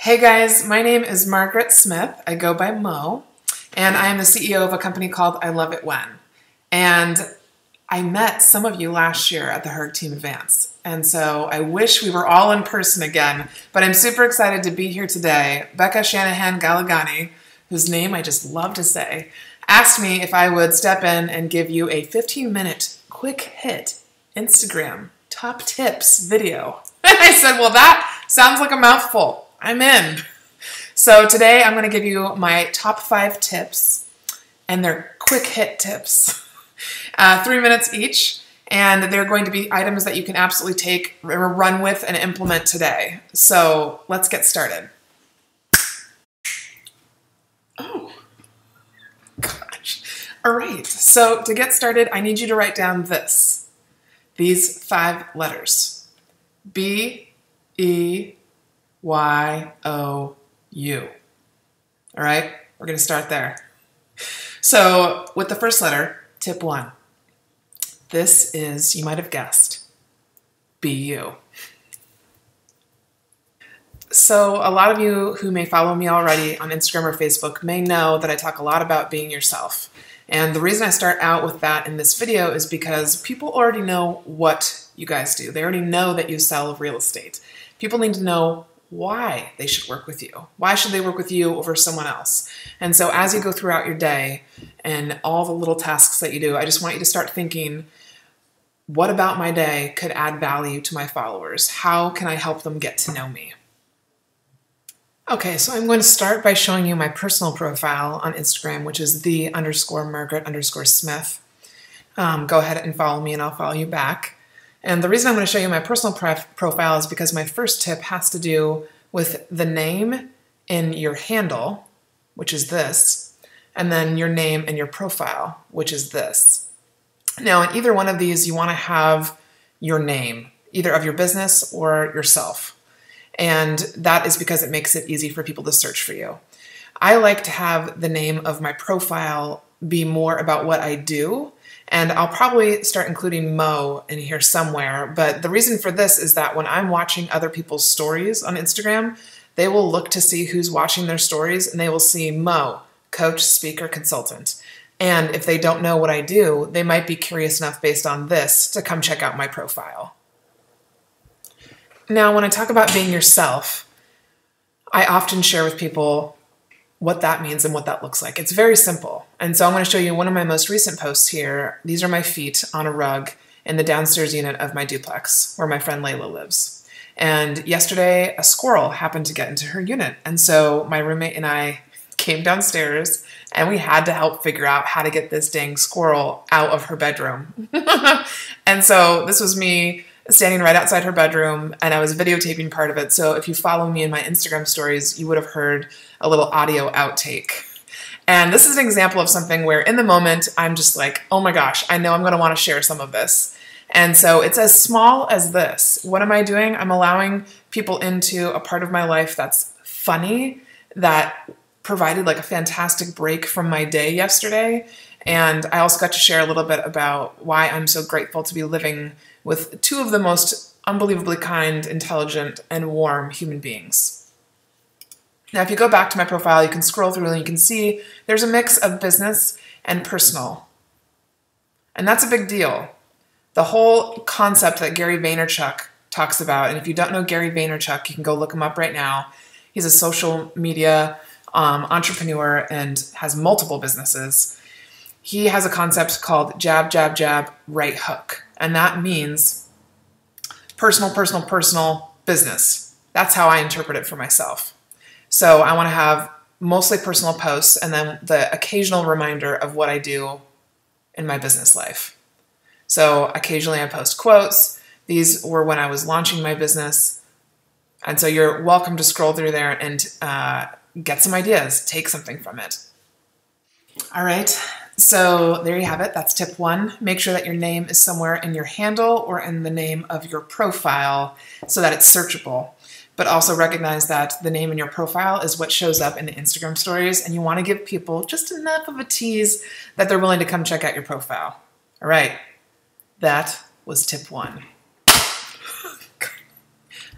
Hey guys, my name is Margaret Smith. I go by Mo, and I am the CEO of a company called I Love It When. And I met some of you last year at the HERG Team Advance. And so I wish we were all in person again, but I'm super excited to be here today. Becca Shanahan Galagani, whose name I just love to say, asked me if I would step in and give you a 15-minute quick hit Instagram top tips video. And I said, well, that sounds like a mouthful. I'm in. So today I'm going to give you my top 5 tips, and they're quick hit tips. 3 minutes each, and they're going to be items that you can absolutely take, run with, and implement today. So let's get started. Oh, gosh. All right, so to get started, I need you to write down these 5 letters. B-E-Y-O-U. All right, we're going to start there. So with the first letter, tip 1. This is, you might have guessed, be you. So a lot of you who may follow me already on Instagram or Facebook may know that I talk a lot about being yourself. And the reason I start out with that in this video is because people already know what you guys do. They already know that you sell real estate. People need to know why they should work with you. Why should they work with you over someone else? And so as you go throughout your day and all the little tasks that you do, I just want you to start thinking, what about my day could add value to my followers? How can I help them get to know me? Okay, so I'm going to start by showing you my personal profile on Instagram, which is the_Margaret_Smith. Go ahead and follow me and I'll follow you back. And the reason I'm going to show you my personal profile is because my first tip has to do with the name in your handle, which is this, and then your name and your profile, which is this. Now, in either one of these, you want to have your name, either of your business or yourself. And that is because it makes it easy for people to search for you. I like to have the name of my profile be more about what I do, and I'll probably start including Mo in here somewhere. But the reason for this is that when I'm watching other people's stories on Instagram, they will look to see who's watching their stories, and they will see Mo, coach, speaker, consultant. And if they don't know what I do, they might be curious enough based on this to come check out my profile. Now, when I talk about being yourself, I often share with people what that means and what that looks like. It's very simple. And so I'm going to show you one of my most recent posts here. These are my feet on a rug in the downstairs unit of my duplex where my friend Layla lives. And yesterday, a squirrel happened to get into her unit. And so my roommate and I came downstairs and we had to help figure out how to get this dang squirrel out of her bedroom. And so this was me standing right outside her bedroom, and I was videotaping part of it. So if you follow me in my Instagram stories, you would have heard a little audio outtake. And this is an example of something where in the moment, I'm just like, oh my gosh, I know I'm going to want to share some of this. And so it's as small as this. What am I doing? I'm allowing people into a part of my life that's funny, that provided like a fantastic break from my day yesterday. And I also got to share a little bit about why I'm so grateful to be living with 2 of the most unbelievably kind, intelligent, and warm human beings. Now, if you go back to my profile, you can scroll through and you can see there's a mix of business and personal. And that's a big deal. The whole concept that Gary Vaynerchuk talks about, and if you don't know Gary Vaynerchuk, you can go look him up right now. He's a social media entrepreneur and has multiple businesses. He has a concept called jab, jab, jab, right hook. And that means personal, personal, personal, business. That's how I interpret it for myself. So I want to have mostly personal posts and then the occasional reminder of what I do in my business life. So occasionally I post quotes. These were when I was launching my business. And so you're welcome to scroll through there and get some ideas, take something from it. All right. So there you have it. That's tip 1. Make sure that your name is somewhere in your handle or in the name of your profile so that it's searchable. But also recognize that the name in your profile is what shows up in the Instagram stories, and you want to give people just enough of a tease that they're willing to come check out your profile. All right. That was tip 1.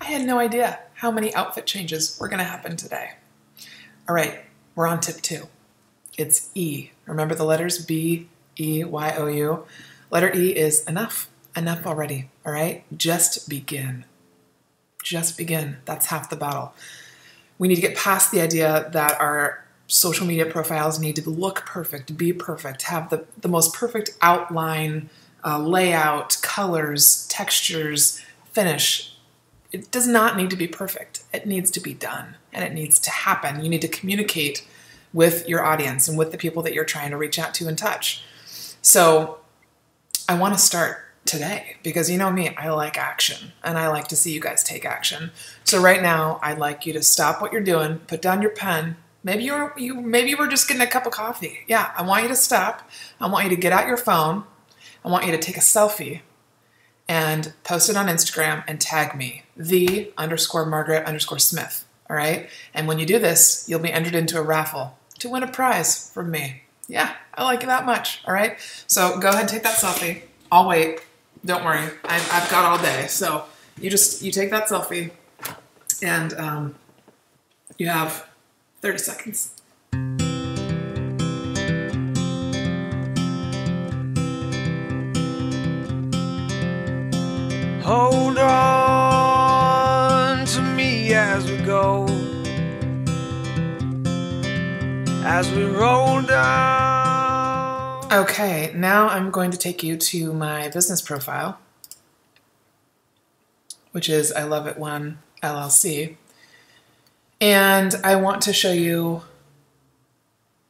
I had no idea how many outfit changes were going to happen today. All right, we're on tip 2. It's E. Remember the letters B, E, Y, O, U? Letter E is enough. Enough already, all right? Just begin. Just begin. That's half the battle. We need to get past the idea that our social media profiles need to look perfect, be perfect, have the most perfect outline, layout, colors, textures, finish. It does not need to be perfect. It needs to be done, and it needs to happen. You need to communicate with your audience and with the people that you're trying to reach out to and touch. So I want to start today because you know me, I like action and I like to see you guys take action. So right now, I'd like you to stop what you're doing, put down your pen. Maybe you were just getting a cup of coffee. Yeah, I want you to stop. I want you to get out your phone. I want you to take a selfie and post it on Instagram and tag me, _Margaret_Smith. All right. And when you do this, you'll be entered into a raffle to win a prize from me. Yeah, I like you that much. All right. So go ahead and take that selfie. I'll wait. Don't worry. I've got all day. So you take that selfie and you have 30 seconds. Hold on to me as we go, as we roll down. Okay, now I'm going to take you to my business profile, which is I Love It One LLC. And I want to show you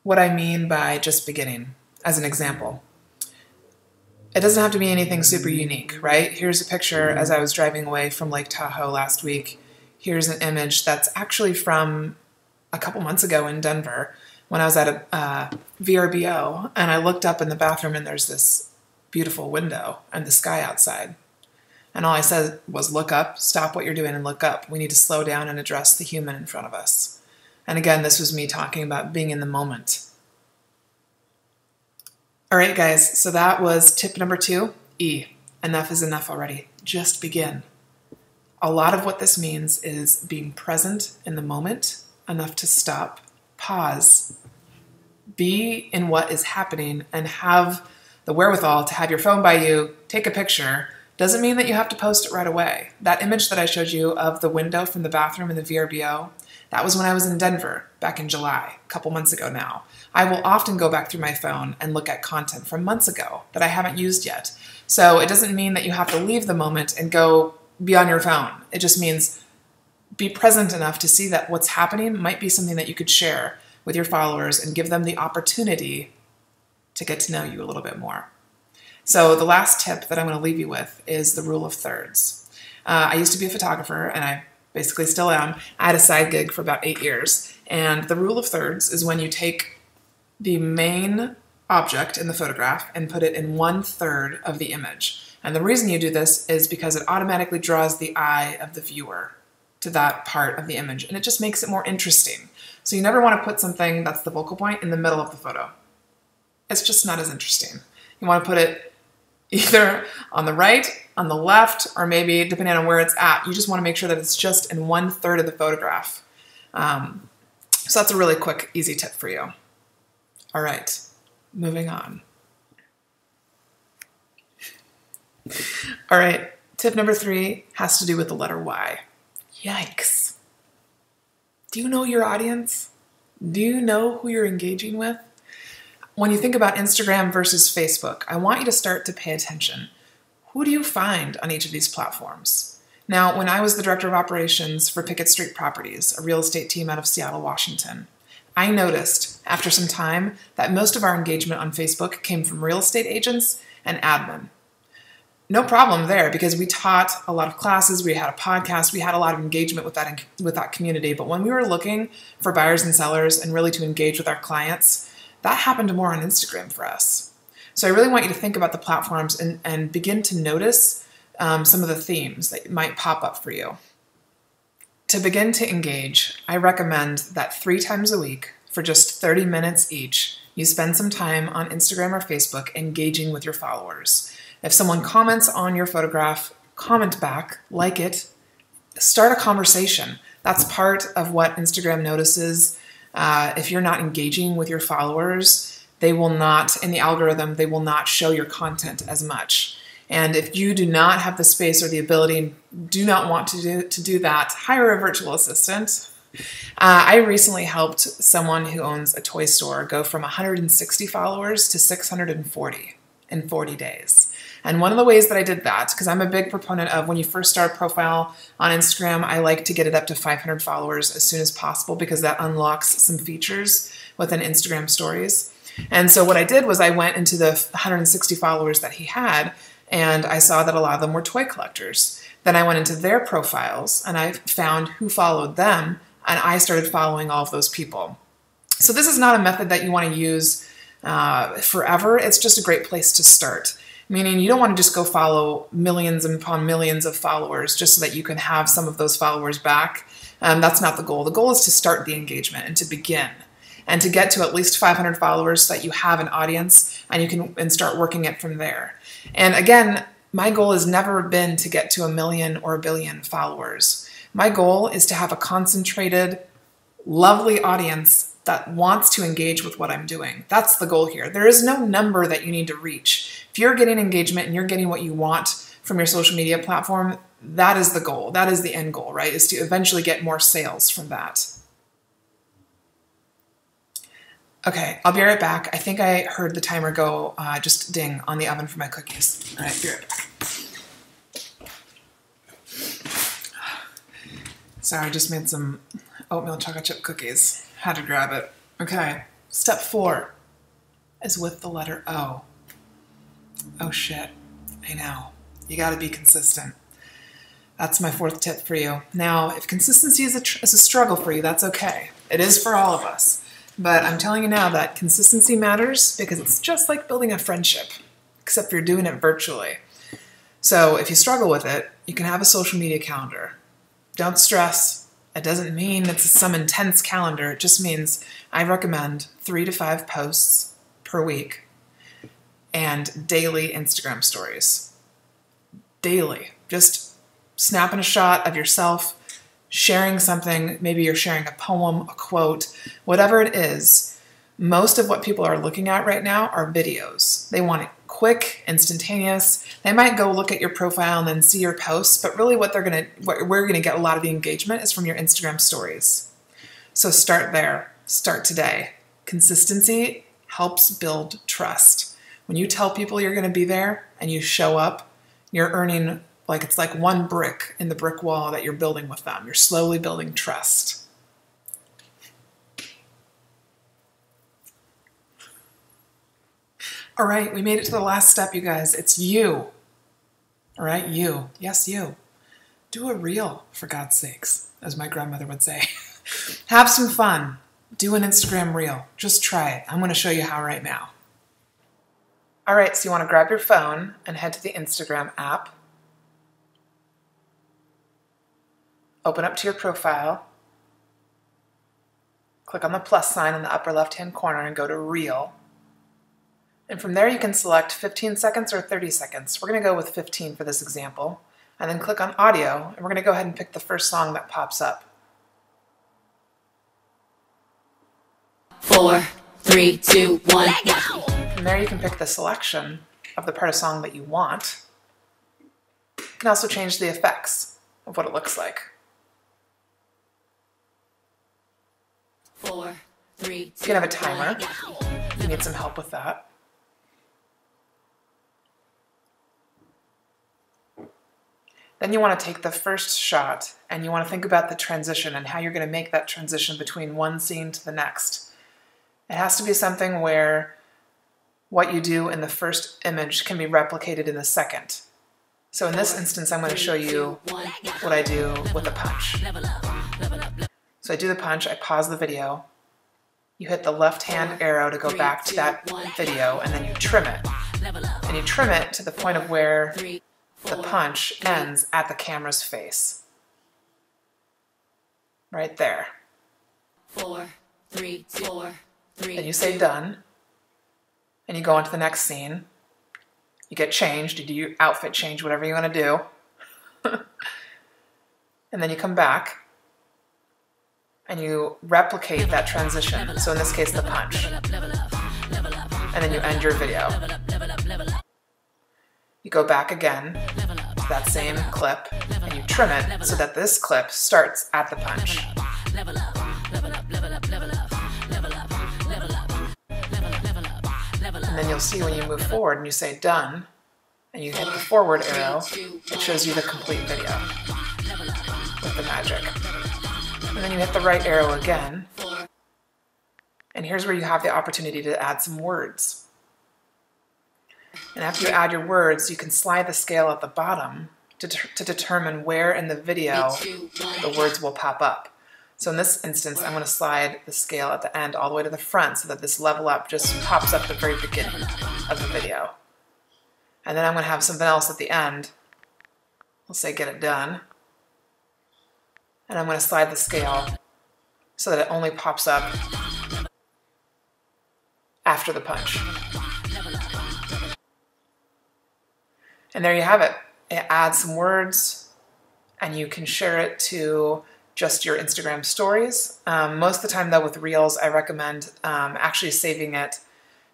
what I mean by just beginning as an example. It doesn't have to be anything super unique, right? Here's a picture as I was driving away from Lake Tahoe last week. Here's an image that's actually from a couple months ago in Denver when I was at a VRBO, and I looked up in the bathroom and there's this beautiful window and the sky outside. And all I said was, look up, stop what you're doing and look up. We need to slow down and address the human in front of us. And again, this was me talking about being in the moment. All right, guys, so that was tip number 2, E. Enough is enough already. Just begin. A lot of what this means is being present in the moment, enough to stop, pause, be in what is happening, and have the wherewithal to have your phone by you, take a picture. Doesn't mean that you have to post it right away. That image that I showed you of the window from the bathroom in the VRBO, that was when I was in Denver back in July, a couple months ago now. I will often go back through my phone and look at content from months ago that I haven't used yet. So it doesn't mean that you have to leave the moment and go be on your phone. It just means be present enough to see that what's happening might be something that you could share with your followers and give them the opportunity to get to know you a little bit more. So the last tip that I'm going to leave you with is the rule of thirds. I used to be a photographer, and I basically still am. I had a side gig for about 8 years. And the rule of thirds is when you take the main object in the photograph and put it in 1/3 of the image. And the reason you do this is because it automatically draws the eye of the viewer to that part of the image, and it just makes it more interesting. So you never want to put something that's the focal point in the middle of the photo. It's just not as interesting. You want to put it either on the right, on the left, or maybe depending on where it's at. You just want to make sure that it's just in 1/3 of the photograph. So that's a really quick, easy tip for you. All right, moving on. All right, tip number 3 has to do with the letter Y. Yikes. Do you know your audience? Do you know who you're engaging with? When you think about Instagram versus Facebook, I want you to start to pay attention. Who do you find on each of these platforms? Now, when I was the director of operations for Pickett Street Properties, a real estate team out of Seattle, Washington, I noticed after some time that most of our engagement on Facebook came from real estate agents and admin. No problem there because we taught a lot of classes, we had a podcast, we had a lot of engagement with that community. But when we were looking for buyers and sellers and really to engage with our clients, that happened more on Instagram for us. So I really want you to think about the platforms and begin to notice some of the themes that might pop up for you. To begin to engage, I recommend that 3 times a week for just 30 minutes each, you spend some time on Instagram or Facebook engaging with your followers. If someone comments on your photograph, comment back, like it, start a conversation. That's part of what Instagram notices. If you're not engaging with your followers, they will not, in the algorithm, they will not show your content as much. And if you do not have the space or the ability and do not want to do that, hire a virtual assistant. I recently helped someone who owns a toy store go from 160 followers to 640 in 40 days. And one of the ways that I did that, because I'm a big proponent of when you first start a profile on Instagram, I like to get it up to 500 followers as soon as possible because that unlocks some features within Instagram stories. And so what I did was I went into the 160 followers that he had, and I saw that a lot of them were toy collectors. Then I went into their profiles and I found who followed them, and I started following all of those people. So this is not a method that you want to use forever. It's just a great place to start. Meaning you don't want to just go follow millions upon millions of followers just so that you can have some of those followers back. That's not the goal. The goal is to start the engagement and to begin and to get to at least 500 followers so that you have an audience and you can start working it from there. And again, my goal has never been to get to 1 million or 1 billion followers. My goal is to have a concentrated, lovely audience that wants to engage with what I'm doing. That's the goal here. There is no number that you need to reach. If you're getting engagement and you're getting what you want from your social media platform, that is the goal. That is the end goal, right? Is to eventually get more sales from that. Okay, I'll be right back. I think I heard the timer go just ding on the oven for my cookies. All right, be right back. Sorry, I just made some oatmeal chocolate chip cookies. Had to grab it. Okay, step 4 is with the letter O. Oh shit, I know. You gotta be consistent. That's my 4th tip for you. Now, if consistency is a struggle for you, that's okay. It is for all of us. But I'm telling you now that consistency matters because it's just like building a friendship, except you're doing it virtually. So if you struggle with it, you can have a social media calendar. Don't stress. It doesn't mean it's some intense calendar. It just means I recommend 3 to 5 posts per week and daily Instagram stories. Daily. Just snapping a shot of yourself, sharing something. Maybe you're sharing a poem, a quote, whatever it is. Most of what people are looking at right now are videos. They want it quick, instantaneous. They might go look at your profile and then see your posts, but really what we're gonna get a lot of the engagement is from your Instagram stories. So start there. Start today. Consistency helps build trust. When you tell people you're gonna be there and you show up, you're earning, like it's like one brick in the brick wall that you're building with them. You're slowly building trust. All right, we made it to the last step, you guys. It's you. All right, you. Yes, you. Do a reel, for God's sakes, as my grandmother would say. Have some fun. Do an Instagram reel. Just try it. I'm going to show you how right now. All right, so you want to grab your phone and head to the Instagram app. Open up to your profile. Click on the plus sign in the upper left-hand corner and go to Reel. And from there you can select 15 seconds or 30 seconds. We're going to go with 15 for this example. And then click on Audio, and we're going to go ahead and pick the first song that pops up. 4, 3, 2, 1, go! From there you can pick the selection of the part of song that you want. You can also change the effects of what it looks like. 4, 3, 2, You can have a timer. 1, go! If you need some help with that. Then you want to take the first shot and you want to think about the transition and how you're going to make that transition between one scene to the next. It has to be something where what you do in the first image can be replicated in the second. So in this instance, I'm going to show you what I do with a punch. So I do the punch, I pause the video, you hit the left-hand arrow to go back to that video, and then you trim it. And you trim it to the point of where the punch ends at the camera's face. Right there. 4, 3, 2, 3. Then you say done, and you go on to the next scene. You get changed, you do your outfit change, whatever you want to do. And then you come back and you replicate that transition. So in this case, the punch. And then you end your video. You go back again to that same clip and you trim it so that this clip starts at the punch. And then you'll see when you move forward and you say done, and you hit the forward arrow, it shows you the complete video with the magic. And then you hit the right arrow again, and here's where you have the opportunity to add some words. And after you add your words, you can slide the scale at the bottom to determine where in the video the words will pop up. So in this instance, I'm going to slide the scale at the end all the way to the front so that this level up just pops up at the very beginning of the video. And then I'm going to have something else at the end. We'll say get it done. And I'm going to slide the scale so that it only pops up after the punch. And there you have it. It adds some words and you can share it to just your Instagram stories. Most of the time though with Reels, I recommend actually saving it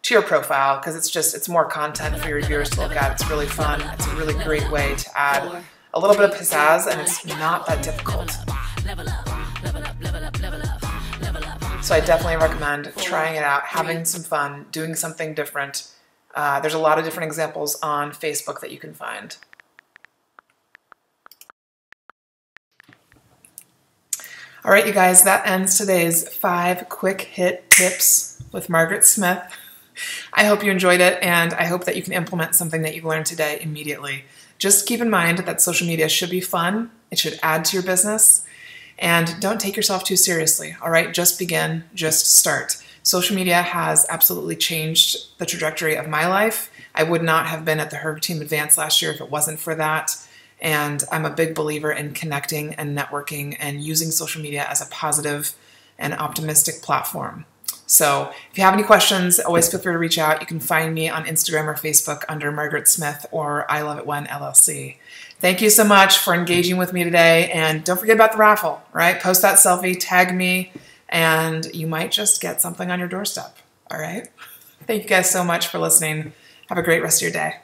to your profile because it's more content for your viewers to look at. It's really fun. It's a really great way to add a little bit of pizzazz and it's not that difficult. So I definitely recommend trying it out, having some fun, doing something different. There's a lot of different examples on Facebook that you can find. All right, you guys, that ends today's 5 quick hit tips with Margaret Smith. I hope you enjoyed it, and I hope that you can implement something that you learned today immediately. Just keep in mind that social media should be fun. It should add to your business, and don't take yourself too seriously, all right? Just begin, just start. Social media has absolutely changed the trajectory of my life. I would not have been at the Herb Team Advance last year if it wasn't for that. And I'm a big believer in connecting and networking and using social media as a positive and optimistic platform. So if you have any questions, always feel free to reach out. You can find me on Instagram or Facebook under Margaret Smith or I Love It When LLC. Thank you so much for engaging with me today. And don't forget about the raffle, right? Post that selfie, tag me, and you might just get something on your doorstep. All right? Thank you guys so much for listening. Have a great rest of your day.